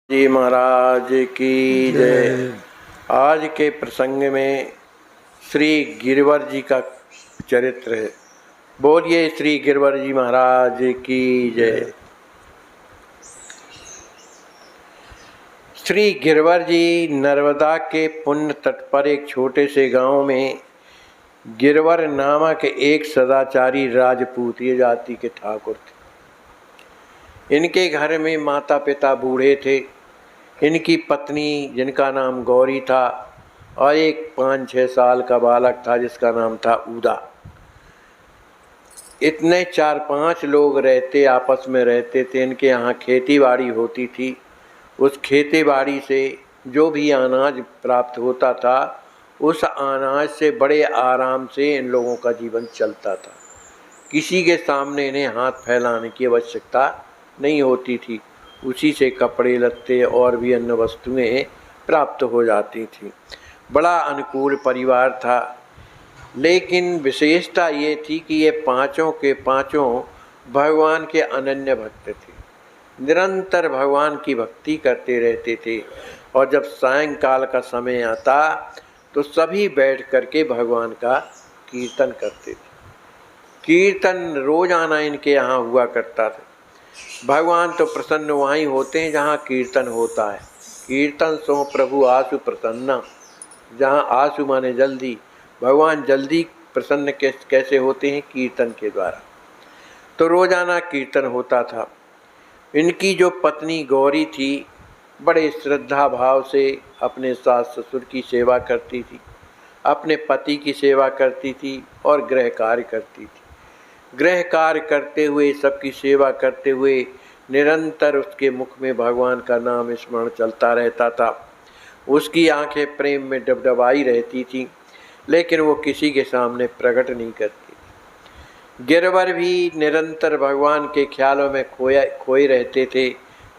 जी महाराज की जय। आज के प्रसंग में श्री गिरवर जी का चरित्र है। बोलिए श्री गिरवर जी महाराज की जय। श्री गिरवर जी नर्मदा के पुण्य तट पर एक छोटे से गांव में गिरवर नामक एक सदाचारी राजपूत जाति के ठाकुर थे। इनके घर में माता पिता बूढ़े थे। इनकी पत्नी जिनका नाम गौरी था और एक 5-6 साल का बालक था जिसका नाम था उदा। इतने 4-5 लोग रहते आपस में रहते थे। इनके यहाँ खेती बाड़ी होती थी। उस खेती बाड़ी से जो भी अनाज प्राप्त होता था उस अनाज से बड़े आराम से इन लोगों का जीवन चलता था। किसी के सामने इन्हें हाथ फैलाने की आवश्यकता नहीं होती थी। उसी से कपड़े लत्ते और भी अन्य वस्तुएं प्राप्त हो जाती थी। बड़ा अनुकूल परिवार था। लेकिन विशेषता ये थी कि ये पांचों के पांचों भगवान के अनन्य भक्त थे। निरंतर भगवान की भक्ति करते रहते थे और जब सायंकाल का समय आता तो सभी बैठ करके भगवान का कीर्तन करते थे। कीर्तन रोजाना इनके यहाँ हुआ करता था। भगवान तो प्रसन्न वहीं होते हैं जहाँ कीर्तन होता है। कीर्तन सो प्रभु आसु प्रसन्ना। जहाँ आसु माने जल्दी, भगवान जल्दी प्रसन्न कैसे होते हैं? कीर्तन के द्वारा। तो रोजाना कीर्तन होता था। इनकी जो पत्नी गौरी थी बड़े श्रद्धा भाव से अपने सास ससुर की सेवा करती थी, अपने पति की सेवा करती थी और गृह कार्य करती थी। गृह कार्य करते हुए, सबकी सेवा करते हुए निरंतर उसके मुख में भगवान का नाम स्मरण चलता रहता था। उसकी आंखें प्रेम में डबडबाई रहती थी, लेकिन वो किसी के सामने प्रकट नहीं करती। गिरवर भी निरंतर भगवान के ख्यालों में खोए रहते थे।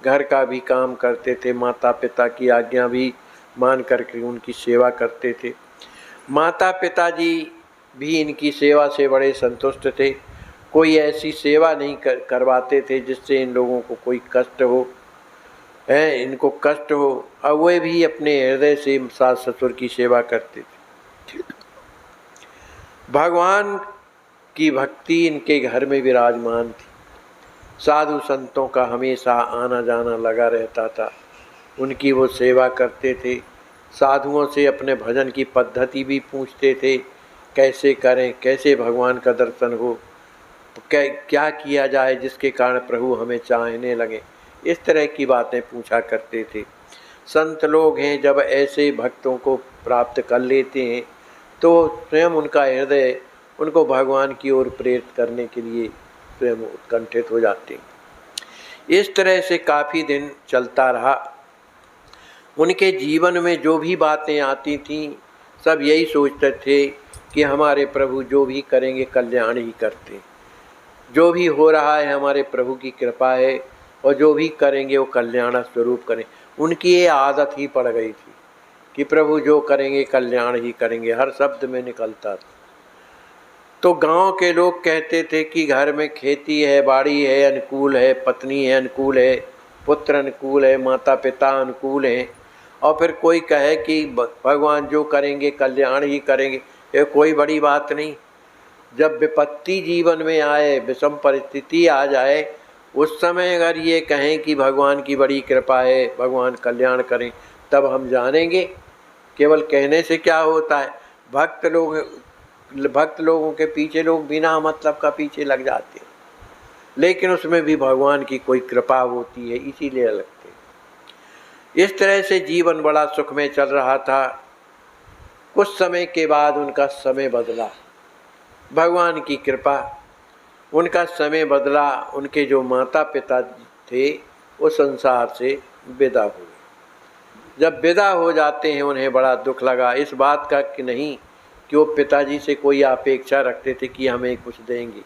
घर का भी काम करते थे, माता पिता की आज्ञा भी मान करके उनकी सेवा करते थे। माता पिता जी भी इनकी सेवा से बड़े संतुष्ट थे। कोई ऐसी सेवा नहीं करवाते थे जिससे इन लोगों को कोई कष्ट हो, इनको कष्ट हो। अब वे भी अपने हृदय से सास ससुर की सेवा करते थे। भगवान की भक्ति इनके घर में विराजमान थी। साधु संतों का हमेशा आना जाना लगा रहता था। उनकी वो सेवा करते थे। साधुओं से अपने भजन की पद्धति भी पूछते थे, कैसे करें, कैसे भगवान का दर्शन हो, क्या किया जाए जिसके कारण प्रभु हमें चाहने लगे। इस तरह की बातें पूछा करते थे। संत लोग हैं, जब ऐसे भक्तों को प्राप्त कर लेते हैं तो स्वयं उनका हृदय उनको भगवान की ओर प्रेरित करने के लिए स्वयं उत्कंठित हो जाते हैं। इस तरह से काफ़ी दिन चलता रहा। उनके जीवन में जो भी बातें आती थीं सब यही सोचते थे कि हमारे प्रभु जो भी करेंगे कल्याण ही करते हैं। जो भी हो रहा है हमारे प्रभु की कृपा है और जो भी करेंगे वो कल्याण स्वरूप करें। उनकी ये आदत ही पड़ गई थी कि प्रभु जो करेंगे कल्याण ही करेंगे, हर शब्द में निकलता था। तो गांव के लोग कहते थे कि घर में खेती है, बाड़ी है, अनुकूल है, पत्नी है अनुकूल है, पुत्र अनुकूल है, माता पिता अनुकूल हैं, और फिर कोई कहे कि भगवान जो करेंगे कल्याण ही करेंगे, ये कोई बड़ी बात नहीं। जब विपत्ति जीवन में आए, विषम परिस्थिति आ जाए, उस समय अगर ये कहें कि भगवान की बड़ी कृपा है, भगवान कल्याण करें, तब हम जानेंगे। केवल कहने से क्या होता है? भक्त लोगों के पीछे लोग बिना मतलब का पीछे लग जाते हैं, लेकिन उसमें भी भगवान की कोई कृपा होती है, इसीलिए लगते हैं। इस तरह से जीवन बड़ा सुख में चल रहा था। कुछ समय के बाद उनका समय बदला। भगवान की कृपा, उनका समय बदला। उनके जो माता पिता थे वो संसार से विदा हुए। जब विदा हो जाते हैं उन्हें बड़ा दुख लगा। इस बात का कि नहीं कि वो पिताजी से कोई अपेक्षा रखते थे कि हमें कुछ देंगे,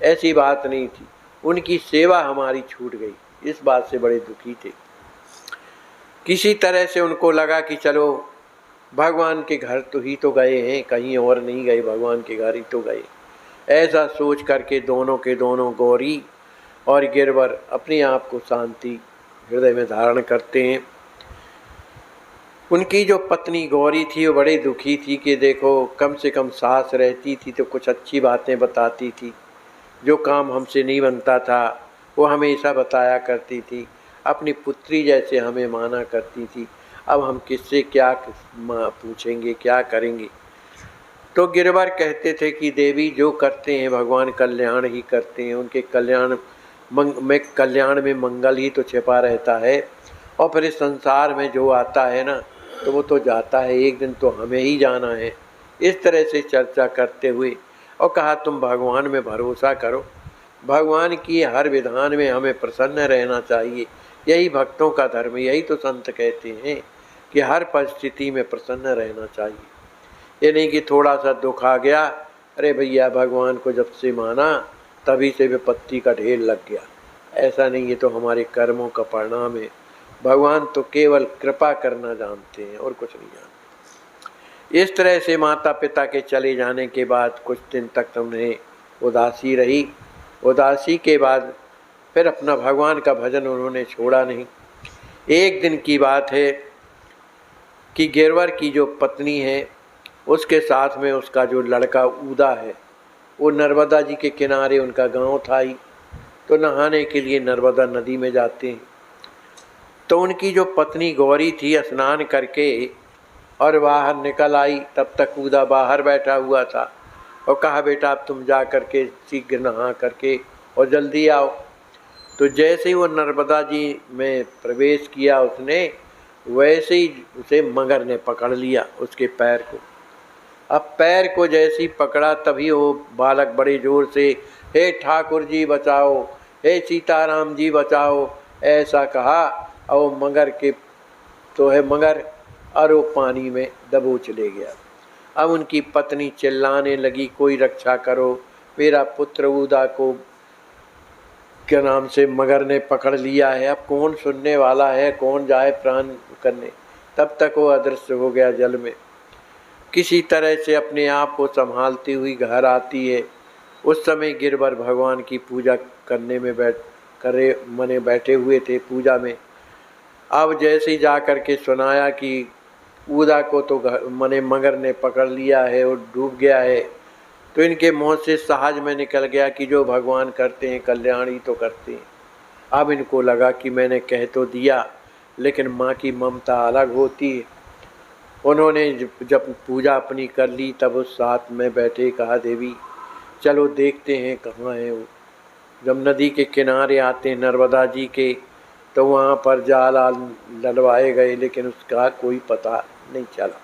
ऐसी बात नहीं थी। उनकी सेवा हमारी छूट गई, इस बात से बड़े दुखी थे। किसी तरह से उनको लगा कि चलो भगवान के घर तो ही तो गए हैं, कहीं और नहीं गए, भगवान के घर ही तो गए। ऐसा सोच करके दोनों के दोनों, गौरी और गिरवर, अपने आप को शांति हृदय में धारण करते हैं। उनकी जो पत्नी गौरी थी वो बड़ी दुखी थी कि देखो कम से कम सास रहती थी तो कुछ अच्छी बातें बताती थी, जो काम हमसे नहीं बनता था वो हमेशा बताया करती थी, अपनी पुत्री जैसे हमें माना करती थी। अब हम किससे क्या पूछेंगे, क्या करेंगे। तो गिरवर कहते थे कि देवी जो करते हैं भगवान कल्याण ही करते हैं, उनके कल्याण में मंगल ही तो छिपा रहता है। और फिर इस संसार में जो आता है ना तो वो तो जाता है, एक दिन तो हमें ही जाना है। इस तरह से चर्चा करते हुए और कहा तुम भगवान में भरोसा करो, भगवान की हर विधान में हमें प्रसन्न रहना चाहिए, यही भक्तों का धर्म। यही तो संत कहते हैं कि हर परिस्थिति में प्रसन्न रहना चाहिए। ये नहीं कि थोड़ा सा दुख आ गया, अरे भैया भगवान को जब से माना तभी से विपत्ति का ढेर लग गया। ऐसा नहीं, ये तो हमारे कर्मों का परिणाम है। भगवान तो केवल कृपा करना जानते हैं और कुछ नहीं जानते। इस तरह से माता पिता के चले जाने के बाद कुछ दिन तक उन्हें उदासी रही। उदासी के बाद फिर अपना भगवान का भजन उन्होंने छोड़ा नहीं। एक दिन की बात है कि गिरवर की जो पत्नी है उसके साथ में उसका जो लड़का ऊदा है, वो नर्मदा जी के किनारे उनका गांव था ही, तो नहाने के लिए नर्मदा नदी में जाते हैं। तो उनकी जो पत्नी गौरी थी स्नान करके और बाहर निकल आई, तब तक ऊदा बाहर बैठा हुआ था और कहा बेटा अब तुम जा करके शीघ्र नहा करके और जल्दी आओ। तो जैसे ही वो नर्मदा जी में प्रवेश किया उसने, वैसे ही उसे मगर ने पकड़ लिया उसके पैर को। अब पैर को जैसी पकड़ा तभी वो बालक बड़े जोर से हे ठाकुर जी बचाओ, हे सीताराम जी बचाओ ऐसा कहा। और मगर के तो है मगर, और वो पानी में दबोच ले गया। अब उनकी पत्नी चिल्लाने लगी कोई रक्षा करो, मेरा पुत्र ऊदा को क्या नाम से मगर ने पकड़ लिया है, अब कौन सुनने वाला है, कौन जाए प्राण करने। तब तक वो अदृश्य हो गया जल में। किसी तरह से अपने आप को संभालती हुई घर आती है। उस समय गिरवर भगवान की पूजा करने में बैठे हुए थे पूजा में। अब जैसे ही जा कर के सुनाया कि ऊदा को तो मगर ने पकड़ लिया है और डूब गया है, तो इनके मुँह से सहज में निकल गया कि जो भगवान करते हैं कल्याण ही तो करते हैं। अब इनको लगा कि मैंने कह तो दिया, लेकिन माँ की ममता अलग होती है। उन्होंने जब पूजा अपनी कर ली तब उस साथ में बैठे कहा देवी चलो देखते हैं कहाँ है वो। जब नदी के किनारे आते हैं नर्मदा जी के, तो वहाँ पर जाल डलवाए गए, लेकिन उसका कोई पता नहीं चला।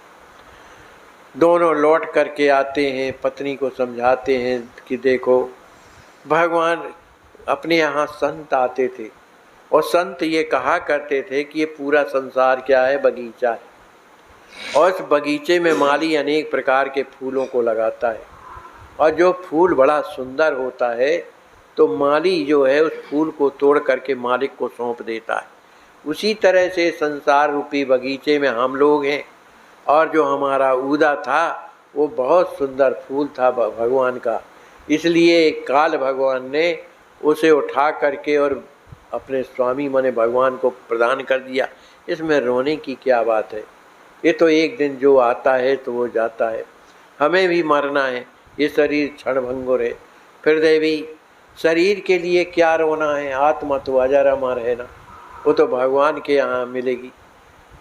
दोनों लौट करके आते हैं, पत्नी को समझाते हैं कि देखो भगवान अपने यहाँ संत आते थे और संत ये कहा करते थे कि ये पूरा संसार क्या है, बगीचा है, और इस बगीचे में माली अनेक प्रकार के फूलों को लगाता है, और जो फूल बड़ा सुंदर होता है तो माली जो है उस फूल को तोड़ करके मालिक को सौंप देता है। उसी तरह से संसार रूपी बगीचे में हम लोग हैं, और जो हमारा ऊदा था वो बहुत सुंदर फूल था भगवान का, इसलिए काल भगवान ने उसे उठा करके और अपने स्वामी माने भगवान को प्रदान कर दिया। इसमें रोने की क्या बात है, ये तो एक दिन जो आता है तो वो जाता है, हमें भी मरना है, ये शरीर क्षणभंगुर है। फिर देवी शरीर के लिए क्या रोना है, आत्मा तो अजर अमर है ना, वो तो भगवान के यहाँ मिलेगी,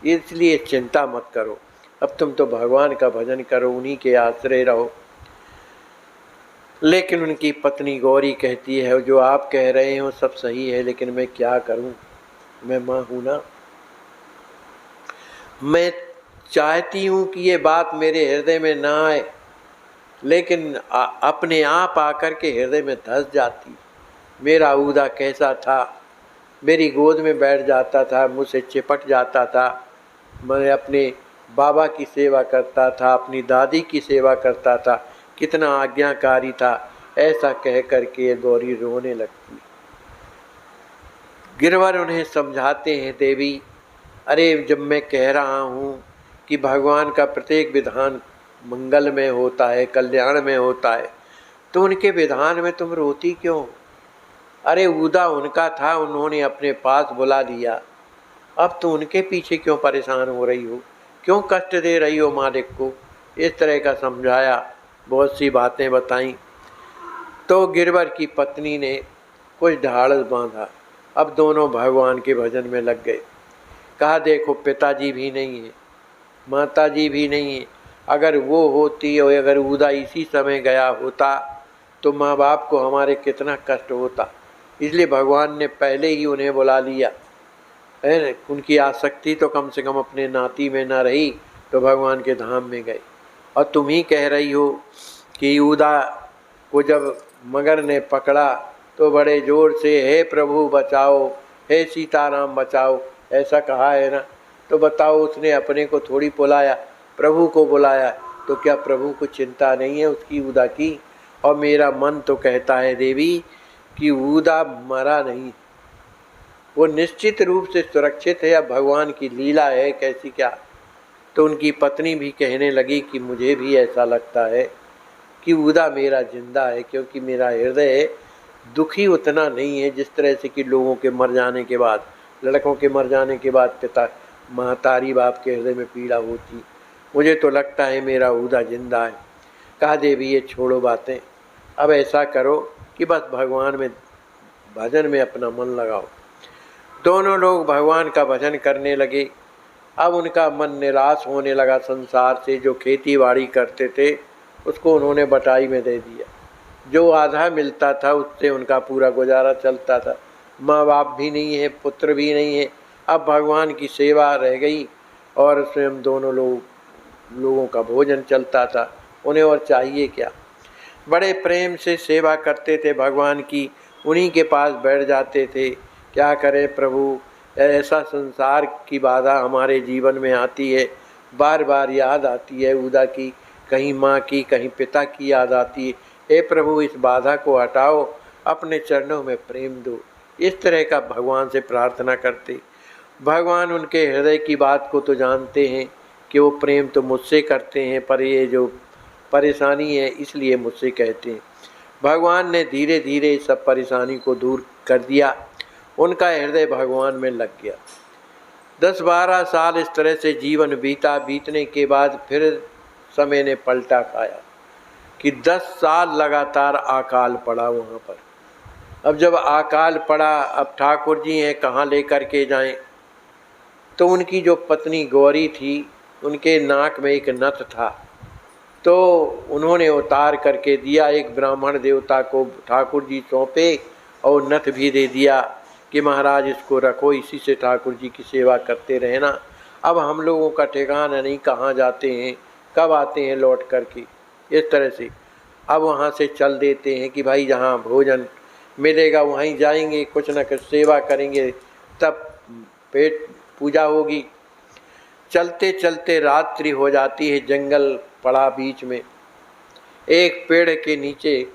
इसलिए चिंता मत करो। अब तुम तो भगवान का भजन करो, उन्हीं के आश्रय रहो। लेकिन उनकी पत्नी गौरी कहती है जो आप कह रहे हो सब सही है, लेकिन मैं क्या करूं, मैं माँ हूं ना, मैं चाहती हूँ कि ये बात मेरे हृदय में ना आए, लेकिन अपने आप आकर के हृदय में धंस जाती। मेरा ऊदा कैसा था, मेरी गोद में बैठ जाता था, मुझसे चिपट जाता था, मैं अपने बाबा की सेवा करता था, अपनी दादी की सेवा करता था, कितना आज्ञाकारी था, ऐसा कह करके गौरी रोने लगती। गिरवर उन्हें समझाते हैं देवी अरे जब मैं कह रहा हूँ कि भगवान का प्रत्येक विधान मंगल में होता है, कल्याण में होता है, तो उनके विधान में तुम रोती क्यों? अरे उदा उनका था, उन्होंने अपने पास बुला लिया, अब तो उनके पीछे क्यों परेशान हो रही हो, क्यों कष्ट दे रही हो मालिक को। इस तरह का समझाया, बहुत सी बातें बताईं। तो गिरवर की पत्नी ने कुछ ढाढ़स बांधा, अब दोनों भगवान के भजन में लग गए। कहा देखो पिताजी भी नहीं है, माताजी भी नहीं है, अगर वो होती और अगर उदा इसी समय गया होता तो माँ बाप को हमारे कितना कष्ट होता। इसलिए भगवान ने पहले ही उन्हें बुला लिया है। उनकी आसक्ति तो कम से कम अपने नाती में ना रही, तो भगवान के धाम में गए। और तुम ही कह रही हो कि उदा को जब मगर ने पकड़ा तो बड़े जोर से हे प्रभु बचाओ, हे सीताराम बचाओ, ऐसा कहा है ना। तो बताओ, उसने अपने को थोड़ी बुलाया, प्रभु को बुलाया। तो क्या प्रभु को चिंता नहीं है उसकी उदा की। और मेरा मन तो कहता है देवी कि उदा मरा नहीं, वो निश्चित रूप से सुरक्षित है। अब भगवान की लीला है कैसी क्या। तो उनकी पत्नी भी कहने लगी कि मुझे भी ऐसा लगता है कि उदा मेरा जिंदा है, क्योंकि मेरा हृदय दुखी उतना नहीं है जिस तरह से कि लोगों के मर जाने के बाद, लड़कों के मर जाने के बाद पिता महतारी बाप के हृदय में पीड़ा होती। मुझे तो लगता है मेरा उदा जिंदा है। कहा देवी ये छोड़ो बातें, अब ऐसा करो कि बस भगवान में भजन में अपना मन लगाओ। दोनों लोग भगवान का भजन करने लगे। अब उनका मन निराश होने लगा संसार से। जो खेती बाड़ी करते थे उसको उन्होंने बटाई में दे दिया, जो आधा मिलता था उससे उनका पूरा गुजारा चलता था। माँ बाप भी नहीं है, पुत्र भी नहीं है, अब भगवान की सेवा रह गई और स्वयं दोनों लोगों का भोजन चलता था। उन्हें और चाहिए क्या। बड़े प्रेम से सेवा करते थे भगवान की, उन्हीं के पास बैठ जाते थे। क्या करें प्रभु, ऐसा संसार की बाधा हमारे जीवन में आती है, बार बार याद आती है उदा की, कहीं माँ की कहीं पिता की याद आती है। हे प्रभु इस बाधा को हटाओ, अपने चरणों में प्रेम दो। इस तरह का भगवान से प्रार्थना करते। भगवान उनके हृदय की बात को तो जानते हैं कि वो प्रेम तो मुझसे करते हैं, पर ये जो परेशानी है इसलिए मुझसे कहते हैं। भगवान ने धीरे धीरे सब परेशानी को दूर कर दिया, उनका हृदय भगवान में लग गया। 10-12 साल इस तरह से जीवन बीता। बीतने के बाद फिर समय ने पलटा खाया कि 10 साल लगातार अकाल पड़ा वहाँ पर। अब जब अकाल पड़ा, अब ठाकुर जी हैं कहाँ लेकर के जाएं। तो उनकी जो पत्नी गौरी थी, उनके नाक में एक नथ था, तो उन्होंने उतार करके दिया। एक ब्राह्मण देवता को ठाकुर जी सौंपे और नथ भी दे दिया कि महाराज इसको रखो, इसी से ठाकुर जी की सेवा करते रहना। अब हम लोगों का ठिकाना नहीं, कहाँ जाते हैं, कब आते हैं लौट करके। इस तरह से अब वहाँ से चल देते हैं कि भाई जहाँ भोजन मिलेगा वहीं जाएंगे, कुछ न कुछ सेवा करेंगे, तब पेट पूजा होगी। चलते चलते रात्रि हो जाती है, जंगल पड़ा बीच में, एक पेड़ के नीचे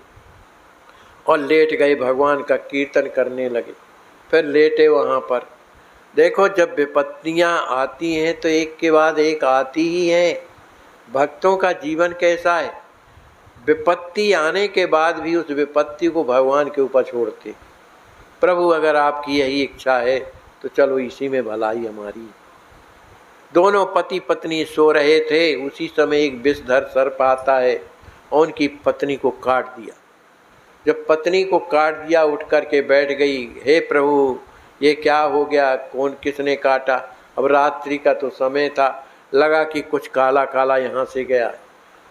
और लेट गए, भगवान का कीर्तन करने लगे। फिर लेटे वहाँ पर। देखो जब विपत्तियाँ आती हैं तो एक के बाद एक आती ही हैं। भक्तों का जीवन कैसा है, विपत्ति आने के बाद भी उस विपत्ति को भगवान के ऊपर छोड़ते। प्रभु अगर आपकी यही इच्छा है तो चलो इसी में भलाई हमारी। दोनों पति पत्नी सो रहे थे, उसी समय एक विषधर सर्प आता है और उनकी पत्नी को काट दिया। जब पत्नी को काट दिया, उठ कर के बैठ गई, हे प्रभु ये क्या हो गया, कौन किसने काटा। अब रात्रि का तो समय था, लगा कि कुछ काला काला यहाँ से गया।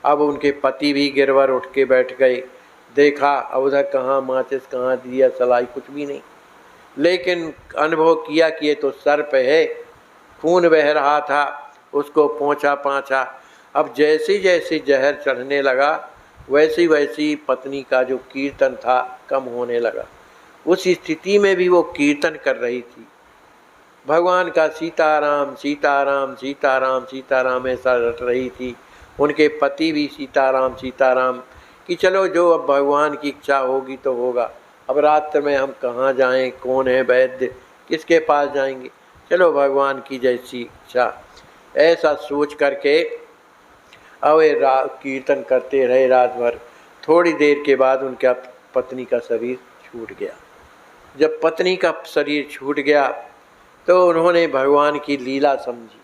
अब उनके पति भी गिरवर उठ के बैठ गए, देखा अब उधर कहाँ माचिस, कहाँ दिया सलाई, कुछ भी नहीं। लेकिन अनुभव किया कि ये तो सर्प है, खून बह रहा था, उसको पोंछा पाछा। अब जैसे जैसे जहर चढ़ने लगा वैसी वैसी पत्नी का जो कीर्तन था कम होने लगा। उस स्थिति में भी वो कीर्तन कर रही थी भगवान का, सीताराम सीताराम सीताराम सीताराम ऐसा रट रही थी। उनके पति भी सीताराम सीताराम कि चलो जो अब भगवान की इच्छा होगी तो होगा। अब रात्र में हम कहाँ जाएं, कौन है वैद्य, किसके पास जाएंगे, चलो भगवान की जैसी इच्छा, ऐसा सोच करके अब कीर्तन करते रहे रात भर। थोड़ी देर के बाद उनका पत्नी का शरीर छूट गया। जब पत्नी का शरीर छूट गया तो उन्होंने भगवान की लीला समझी।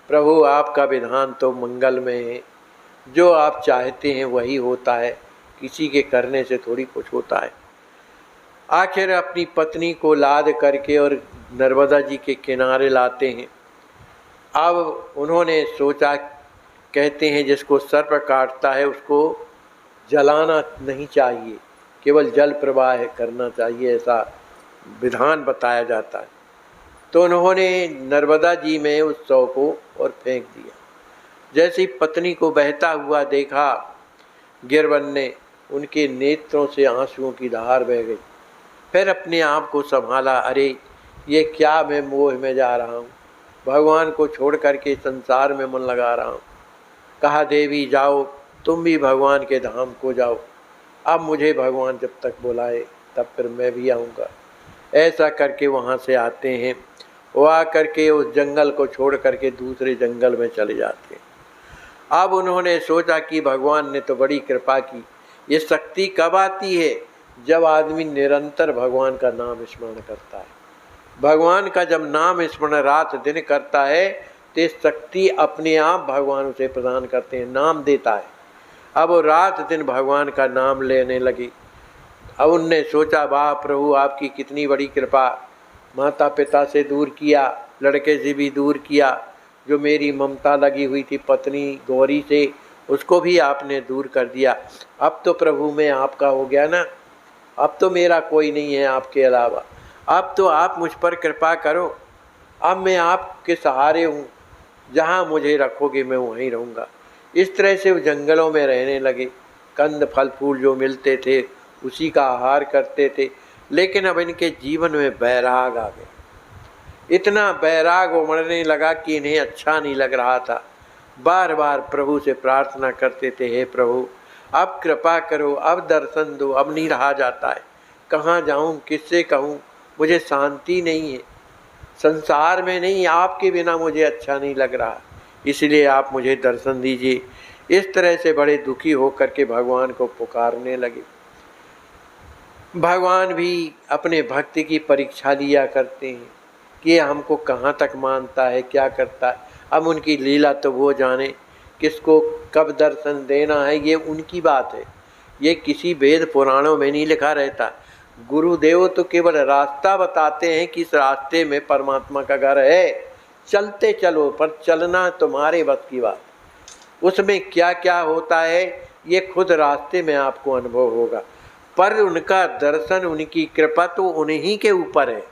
प्रभु आपका विधान तो मंगलमय है, जो आप चाहते हैं वही होता है, किसी के करने से थोड़ी कुछ होता है। आखिर अपनी पत्नी को लाद करके और नर्मदा जी के किनारे लाते हैं। अब उन्होंने सोचा, कहते हैं जिसको सर्प काटता है उसको जलाना नहीं चाहिए, केवल जल प्रवाह करना चाहिए, ऐसा विधान बताया जाता है। तो उन्होंने नर्मदा जी में उस शव को और फेंक दिया। जैसी पत्नी को बहता हुआ देखा गिरवन ने, उनके नेत्रों से आंसुओं की धार बह गई। फिर अपने आप को संभाला, अरे ये क्या मैं मोह में जा रहा हूँ, भगवान को छोड़ करके संसार में मन लगा रहा हूँ। कहा, देवी जाओ, तुम भी भगवान के धाम को जाओ, अब मुझे भगवान जब तक बुलाए तब फिर मैं भी आऊँगा। ऐसा करके वहाँ से आते हैं। वो आकर के उस जंगल को छोड़ करके दूसरे जंगल में चले जाते हैं। अब उन्होंने सोचा कि भगवान ने तो बड़ी कृपा की, ये शक्ति कब आती है, जब आदमी निरंतर भगवान का नाम स्मरण करता है। भगवान का जब नाम स्मरण रात दिन करता है तो शक्ति अपने आप भगवान उसे प्रदान करते हैं, नाम देता है। अब वो रात दिन भगवान का नाम लेने लगी। अब उनने सोचा, वाह प्रभु आपकी कितनी बड़ी कृपा, माता पिता से दूर किया, लड़के से भी दूर किया, जो मेरी ममता लगी हुई थी पत्नी गौरी से उसको भी आपने दूर कर दिया। अब तो प्रभु मैं आपका हो गया ना, अब तो मेरा कोई नहीं है आपके अलावा, अब तो आप मुझ पर कृपा करो, अब मैं आपके सहारे हूँ, जहाँ मुझे रखोगे मैं वहीं रहूँगा। इस तरह से वो जंगलों में रहने लगे। कंद फल फूल जो मिलते थे उसी का आहार करते थे। लेकिन अब इनके जीवन में बैराग आ गया। इतना बैराग उमड़ने लगा कि इन्हें अच्छा नहीं लग रहा था। बार बार प्रभु से प्रार्थना करते थे, हे प्रभु अब कृपा करो, अब दर्शन दो, अब नहीं रहा जाता है, कहाँ जाऊँ, किससे कहूँ, मुझे शांति नहीं है, संसार में नहीं, आपके बिना मुझे अच्छा नहीं लग रहा, इसलिए आप मुझे दर्शन दीजिए। इस तरह से बड़े दुखी होकर के भगवान को पुकारने लगे। भगवान भी अपने भक्ति की परीक्षा लिया करते हैं कि हमको कहाँ तक मानता है, क्या करता है। अब उनकी लीला तो वो जाने, किसको कब दर्शन देना है ये उनकी बात है, ये किसी वेद पुराणों में नहीं लिखा रहता। गुरुदेव तो केवल रास्ता बताते हैं कि इस रास्ते में परमात्मा का घर है, चलते चलो, पर चलना तुम्हारे बस की बात। उसमें क्या क्या होता है ये खुद रास्ते में आपको अनुभव होगा, पर उनका दर्शन, उनकी कृपा तो उन्हीं के ऊपर है।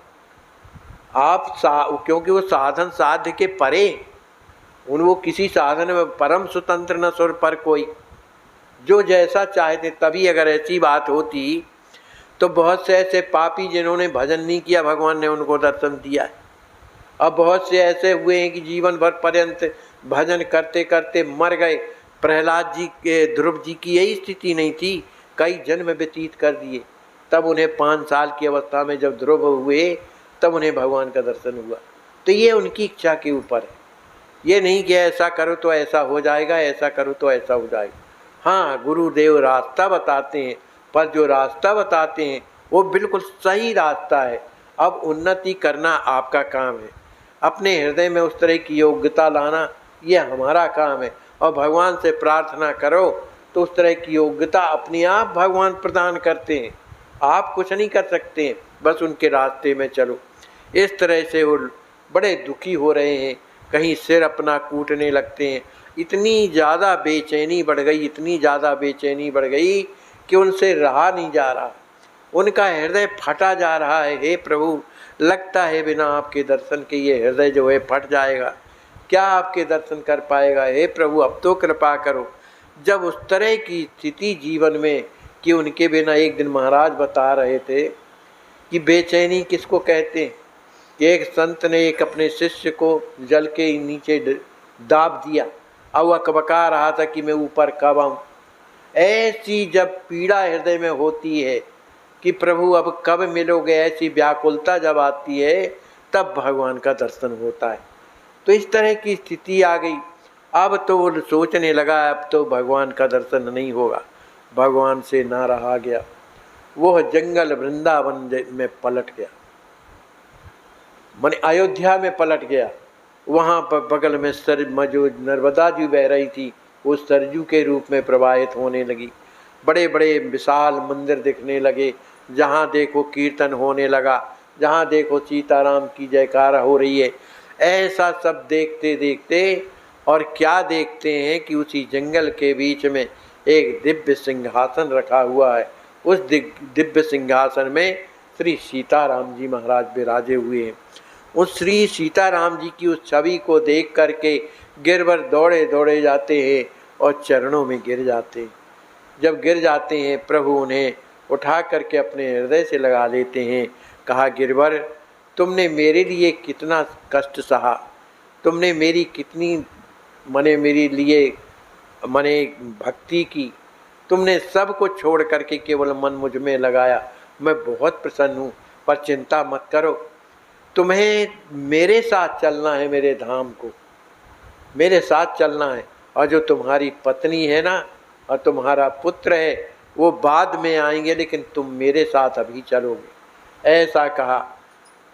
क्योंकि वो साधन साध्य के परे, वो किसी साधन में परम स्वतंत्र न सुर पर कोई, जो जैसा चाहते। तभी अगर ऐसी बात होती तो बहुत से ऐसे पापी जिन्होंने भजन नहीं किया भगवान ने उनको दर्शन दिया है। अब बहुत से ऐसे हुए हैं कि जीवन भर पर्यंत भजन करते करते मर गए। प्रहलाद जी के, ध्रुव जी की यही स्थिति नहीं थी, कई जन्म व्यतीत कर दिए, तब उन्हें 5 साल की अवस्था में जब ध्रुव हुए तब उन्हें भगवान का दर्शन हुआ। तो ये उनकी इच्छा के ऊपर है, ये नहीं कि ऐसा करो तो ऐसा हो जाएगा, ऐसा करो तो ऐसा हो जाएगा। हाँ, गुरुदेव रास्ता बताते हैं, पर जो रास्ता बताते हैं वो बिल्कुल सही रास्ता है। अब उन्नति करना आपका काम है, अपने हृदय में उस तरह की योग्यता लाना ये हमारा काम है। और भगवान से प्रार्थना करो तो उस तरह की योग्यता अपने आप भगवान प्रदान करते हैं। आप कुछ नहीं कर सकते हैं, बस उनके रास्ते में चलो। इस तरह से वो बड़े दुखी हो रहे हैं, कहीं सिर अपना कूटने लगते हैं। इतनी ज़्यादा बेचैनी बढ़ गई, इतनी ज़्यादा बेचैनी बढ़ गई कि उनसे रहा नहीं जा रहा, उनका हृदय फटा जा रहा है। हे प्रभु, लगता है बिना आपके दर्शन के ये हृदय जो है फट जाएगा, क्या आपके दर्शन कर पाएगा। हे प्रभु अब तो कृपा करो। जब उस तरह की स्थिति जीवन में कि उनके बिना, एक दिन महाराज बता रहे थे कि बेचैनी किसको कहते हैं, कि एक संत ने एक अपने शिष्य को जल के नीचे दाब दिया, अब वह कबका रहा था कि मैं ऊपर कब आऊँ। ऐसी जब पीड़ा हृदय में होती है कि प्रभु अब कब मिलोगे, ऐसी व्याकुलता जब आती है तब भगवान का दर्शन होता है। तो इस तरह की स्थिति आ गई। अब तो वो सोचने लगा अब तो भगवान का दर्शन नहीं होगा, भगवान से ना रहा गया। वह जंगल वृंदावन में पलट गया, माने अयोध्या में पलट गया। वहाँ पर बगल में जो नर्मदा जी बह रही थी वो सरजू के रूप में प्रवाहित होने लगी। बड़े बड़े विशाल मंदिर दिखने लगे, जहाँ देखो कीर्तन होने लगा, जहाँ देखो सीताराम की जयकारा हो रही है। ऐसा सब देखते देखते और क्या देखते हैं कि उसी जंगल के बीच में एक दिव्य सिंहासन रखा हुआ है। उस दिव्य सिंहासन में श्री सीताराम जी महाराज विराजे हुए हैं। उस श्री सीताराम जी की उस छवि को देख करके गिरवर दौड़े दौड़े जाते हैं और चरणों में गिर जाते हैं। जब गिर जाते हैं प्रभु उन्हें उठा करके अपने हृदय से लगा लेते हैं। कहा, गिरवर तुमने मेरे लिए कितना कष्ट सहा, तुमने मेरी कितनी मेरे लिए भक्ति की, तुमने सब कुछ छोड़ करके केवल मन मुझ में लगाया। मैं बहुत प्रसन्न हूँ, पर चिंता मत करो, तुम्हें मेरे साथ चलना है, मेरे धाम को मेरे साथ चलना है। और जो तुम्हारी पत्नी है ना और तुम्हारा पुत्र है वो बाद में आएंगे, लेकिन तुम मेरे साथ अभी चलोगे। ऐसा कहा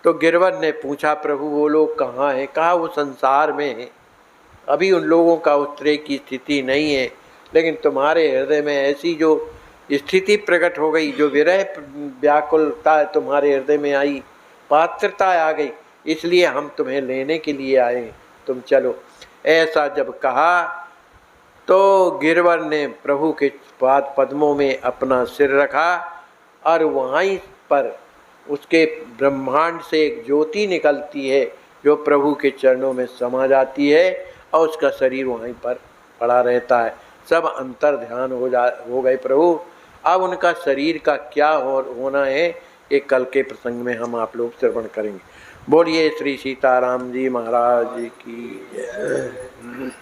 तो गिरवर ने पूछा, प्रभु वो लोग कहाँ हैं? कहा, वो संसार में हैं, अभी उन लोगों का उस तरह की स्थिति नहीं है, लेकिन तुम्हारे हृदय में ऐसी जो स्थिति प्रकट हो गई, जो विरह व्याकुलता तुम्हारे हृदय में आई, पात्रता आ गई, इसलिए हम तुम्हें लेने के लिए आए हैं, तुम चलो। ऐसा जब कहा तो गिरवर ने प्रभु के पाद पद्मों में अपना सिर रखा और वहीं पर उसके ब्रह्मांड से एक ज्योति निकलती है जो प्रभु के चरणों में समा जाती है और उसका शरीर वहीं पर पड़ा रहता है। सब अंतर ध्यान हो गए प्रभु। अब उनका शरीर का क्या होना है ये कल के प्रसंग में हम आप लोग श्रवण करेंगे। बोलिए श्री सीताराम जी महाराज की जय।